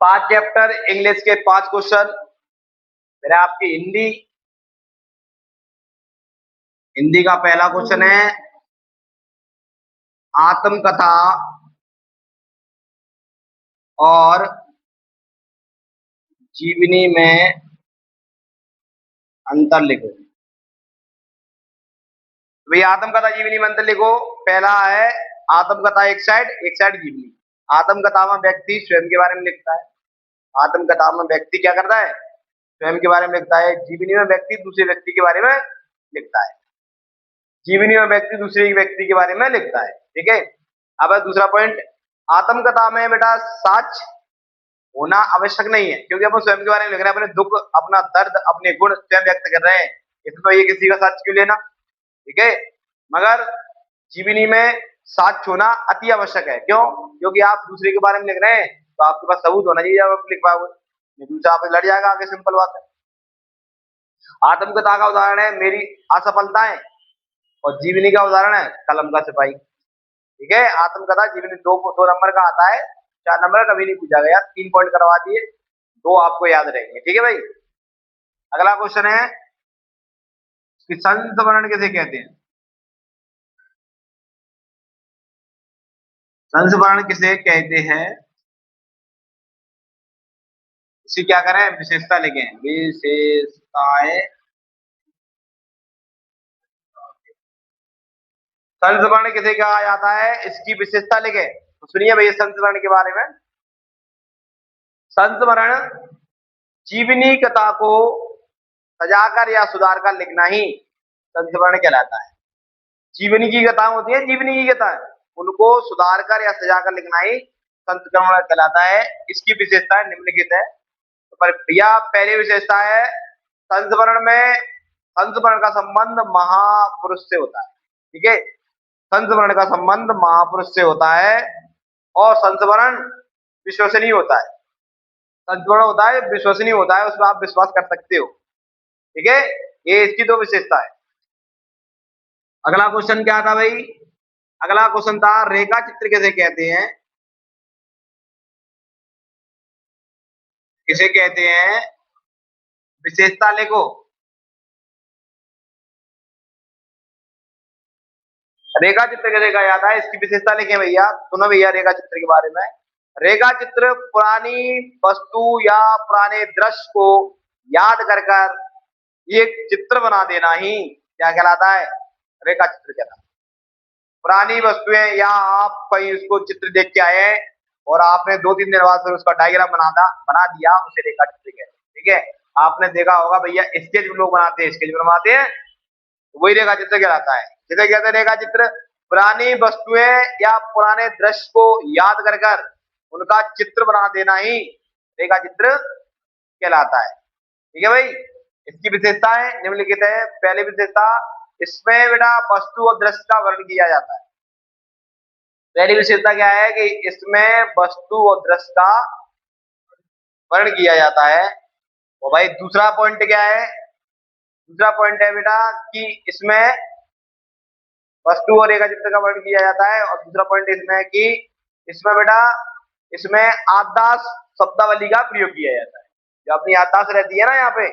5 chapter English के 5 question. मेरा आपकी हिंदी हिंदी का पहला क्वेश्चन है, आत्मकथा और जीवनी में अंतर लिखो। भाई आत्मकथा जीवनी में अंतर लिखो। पहला है आत्मकथा एक साइड जीवनी। आत्मकथा में व्यक्ति स्वयं के बारे में लिखता है। आत्मकथा में व्यक्ति क्या करता है? स्वयं के बारे में लिखता है। जीवनी में व्यक्ति दूसरे व्यक्ति के बारे में लिखता है। जीवनी में व्यक्ति दूसरे व्यक्ति के बारे में लिखता है। ठीक है। अब दूसरा पॉइंट, आत्मकथा में बेटा सच होना आवश्यक नहीं है, क्योंकि अपन स्वयं के बारे में लिख रहे हैं, अपने दुख, अपना दर्द, अपने गुण स्वयं व्यक्त कर रहे हैं, इसमें तो ये किसी का सच क्यों लेना। ठीक है। मगर जीवनी में सच होना अति आवश्यक है। क्यों? क्योंकि आप दूसरे के बारे में लिख रहे हैं तो आपके पास सबूत होना चाहिए जब आप लिख पाओगे, दूसरा आपसे लड़ जाएगा आगे। सिंपल बात है। आत्मकथा का उदाहरण है मेरी असफलताएं और जीवनी का उदाहरण है कलम का सिपाही। ठीक है। आत्मकथा जीवनी दो नंबर का आता है, 4 नंबर कभी नहीं पूछा गया। 3 पॉइंट करवा दिए, 2 आपको याद रहेंगे। ठीक है भाई। अगला क्वेश्चन है कि संस्मरण किसे कहते हैं? संस्मरण किसे कहते हैं? इसी क्या करें, विशेषता लिखें। विशेषताएं। संस्मरण किसे कहा जाता है, इसकी विशेषता लिखें। तो सुनिए भैया संस्मरण के बारे में। संस्मरण जीवनी कथा को सजाकर या सुधार कर लिखना ही संस्मरण कहलाता है। जीवनी की कथा होती है, जीवनी की कथा है, उनको सुधार कर या सजाकर लिखना ही संस्मरण कहलाता है। इसकी विशेषताएं निम्नलिखित है। तो पर भैया पहली विशेषता है, संस्मरण का संबंध महापुरुष से होता है। ठीक है। संस्मरण का संबंध महापुरुष से होता है और संस्मरण विश्वसनीय होता है। संस्मरण होता है विश्वसनीय होता है, उसमें आप विश्वास कर सकते हो। ठीक है। ये इसकी 2 विशेषता है। अगला क्वेश्चन क्या था भाई? अगला क्वेश्चन था रेखा चित्र किसे कहते हैं? किसे कहते हैं? विशेषता लिखो। रेखा चित्र किसे कहा जाता है, इसकी विशेषता लिखें भैया। सुनो भैया रेखा चित्र के बारे में। रेखा चित्र पुरानी वस्तु या पुराने दृश्य को याद कर कर एक चित्र बना देना ही क्या कहलाता है? रेखा चित्र कहलाता है। पुरानी वस्तुएं या आप कहीं उसको चित्र देख के आए और आपने 2-3 दिन बाद फिर उसका डायग्राम बना दिया, उसे रेखा चित्र कहते हैं। ठीक है। आपने देखा होगा भैया स्केच लोग बनाते हैं, स्केच बनवाते हैं, वही रेखा चित्र कहलाता है। जिसे कहते हैं रेखा चित्र, पुरानी वस्तुएं या पुराने दृश्य को याद कर कर उनका चित्र बना देना ही रेखा चित्र कहलाता है। ठीक है भाई। इसकी विशेषताएं निम्नलिखित है। पहली विशेषता, इसमें बेटा वस्तु और दृश्य का वर्णन किया जाता है। पहली विशेषता क्या है कि इसमें वस्तु और दृश्य का वर्णन किया जाता है। और भाई दूसरा पॉइंट क्या है? दूसरा पॉइंट है बेटा कि इसमें वस्तु और रेखा चित्र का वर्णन किया जाता है। और दूसरा पॉइंट इसमें है कि इसमें बेटा इसमें आदास शब्दावली का प्रयोग किया जाता है। जो अपनी आदास रहती है ना यहाँ पे,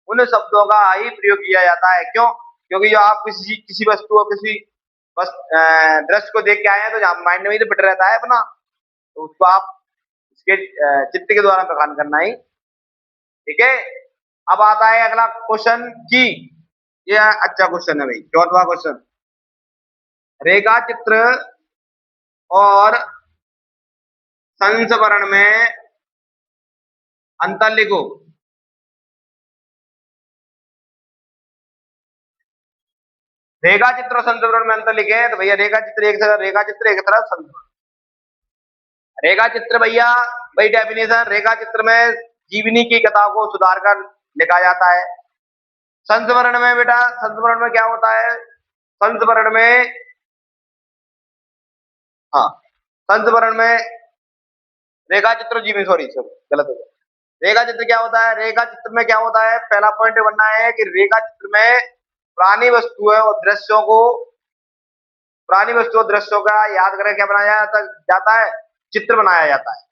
उन शब्दों का ही प्रयोग किया जाता है। क्यों? क्योंकि जो आप किसी वस्तु और किसी दृश्य को देख के आए हैं तो माइंड में ही तो फिट रहता है अपना, तो उसको आप इसके चित्र के द्वारा प्रदान करना ही। ठीक है। अब आता है अगला क्वेश्चन की, ये अच्छा क्वेश्चन है भाई, 4वां क्वेश्चन। रेखा चित्र और संस्मरण में अंतर लिखो। रेखा चित्र और संस्मरण में अंतर लिखे तो भैया रेखा चित्र एक तरफ संस्मरण। रेखा चित्र भैया भाई डेफिनेशन, रेखा चित्र में जीवनी की कथा को सुधार कर लिखा जाता है। संस्मरण में बेटा, संस्मरण में क्या होता है? संस्मरण में हाँ, संस्मरण में रेखा चित्र जीवनी, सॉरी गलत हो गया। रेखा चित्र क्या होता है? रेखा चित्र में क्या होता है? पहला पॉइंट बनना है कि रेखा चित्र में पुरानी वस्तुओं और दृश्यों का याद करके क्या बनाया जाता है? चित्र बनाया जाता है।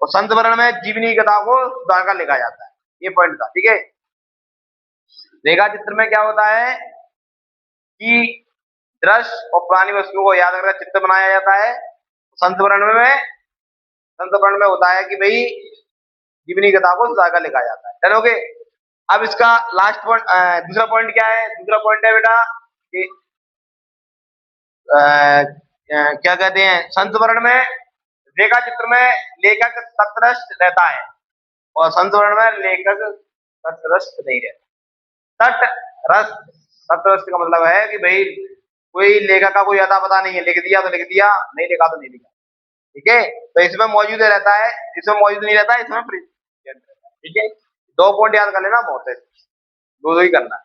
और संत वर्ण में जीवनी कथा को सुधार कर लिखा जाता है। ये पॉइंट था, ठीक है। रेखा चित्र में क्या होता है कि दृश्य और पुरानी वस्तुओं को याद रखकर चित्र बनाया जाता है। संत वर्ण में होता है कि भाई जीवनी कथा को सुधार कर लिखा जाता है। चलोगे, अब इसका लास्ट पॉइंट, दूसरा पॉइंट क्या है? दूसरा पॉइंट है बेटा कि क्या कहते हैं, संत वर्ण में रेखा चित्र में लेखक तटस्थ रहता है और संत वर्ण में लेखक तटस्थ नहीं रहता। तटस्थ का मतलब है कि भाई कोई लेखक का कोई अता पता नहीं है, लिख दिया तो लिख दिया, नहीं लिखा तो नहीं लिखा, ठीक है। तो इसमें मौजूद रहता है, इसमें मौजूद नहीं रहता है, इसमें प्रेजेंट रहता है, ठीक है। 2 पॉइंट याद कर लेना, बहुत है, दो ही करना है।